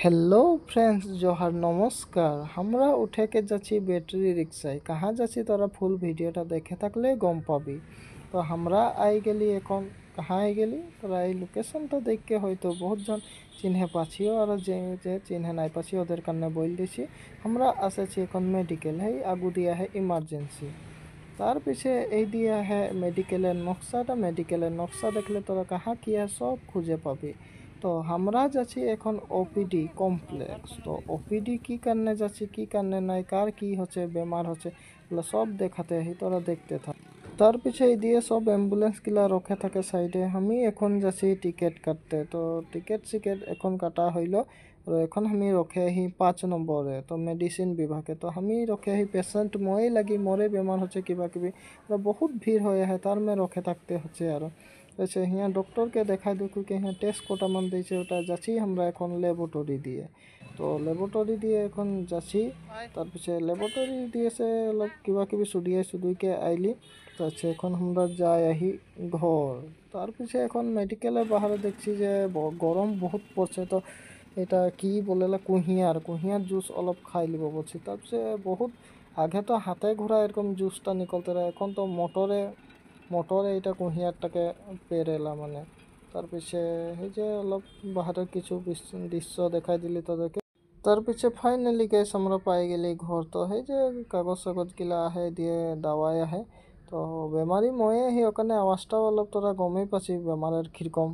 Hello friends, जोहार नमस्कार। हमरा उठे के जाची बैटरी रिक्शाय। कहाँ जाची तोरा फुल भिडियोटा देखे থাকলে गम पाबी। तो हमरा आई गेली এখন कहाँ आई गेली तोरा এই লোকেশনটা দেখে হয়তো বহুতজন চিনহে পাছিও, আর যে যে চিনহে নাই পাছি ওদের কারণে বল দিছি। আমরা আসেছি এখন মেডিকেল, হেই আগু দিয়া है ইমার্জেন্সি। তার পিছে এই দিয়া है মেডিকেলের নকশাটা। মেডিকেলের নকশা দেখলে তোরা কাহা কি है सब খুঁজে পাবি। তো আমরা যাচ্ছি এখন ওপিডি কমপ্লেক্স। তো ওপিডি কি কারণে যাচ্ছি, কি কারণে নাই, কার কি হচ্ছে, বেমার হচ্ছে, এগুলো সব দেখাতে হি, তোরা দেখতে থাক। তার পিছে এই দিয়ে সব অ্যাম্বুলেন্স গুলা রখে থাকে সাইডে। আমি এখন যাচ্ছি টিকিট কাটতে। তো টিকিট সিকেট এখন কাটা হইল। আর এখন আমি রখে আহি 5 নম্বরে, তো মেডিসিন বিভাগে। তো আমি রখে আহি পেশেন্ট মই লাগি, মোরে বেমার হচ্ছে কিবা কিবি, বহুত ভিড় হয়ে है তার মে রখে থাকতে হচ্ছে। আর আচ্ছা, হিয়া ডক্টরকে দেখাই দেখু কি হ্যাঁ টেস্ট কোটা মান দিয়েছে, ওটা যাচ্ছি আমরা এখন ল্যাবরেটরি দিয়ে। তো ল্যাবরেটরি দিয়ে এখন যাচ্ছি। তার পিছে ল্যাবরেটরি দিয়েছে অলপ কিবা কিবি সুদিকে আইলি। তো আচ্ছা, এখন আমরা যাই আহি ঘর। তার পিছে এখন মেডিকেলের বাহারে দেখছি যে গরম বহুত পড়ছে। তো এটা কি বলেলা, কুঁহিয়ার জুস অলপ খাই লিব বলছি। তারপরে বহুত আগে তো হাতে ঘোরা এরকম জুসটা নিকলতে রহে, এখন তো মোটরে এটা কুঁহিয়ারটাকে পেরেলা মানে। তার পিছে এই যে অলপ বাহারের কিছু দৃশ্য দেখাই দিলি তোদেরকে। তার পিছে ফাইনালি গেছ আমরা পাই গেলি ঘর। তো এই যে কাগজ গিলা আহে দিয়ে দাওয়াই আহে। তো বেমারি ময়ে আহি ওখানে আওয়াজটাও অলপ তোরা গমেই পাচ্ছি বেমারের কিরকম।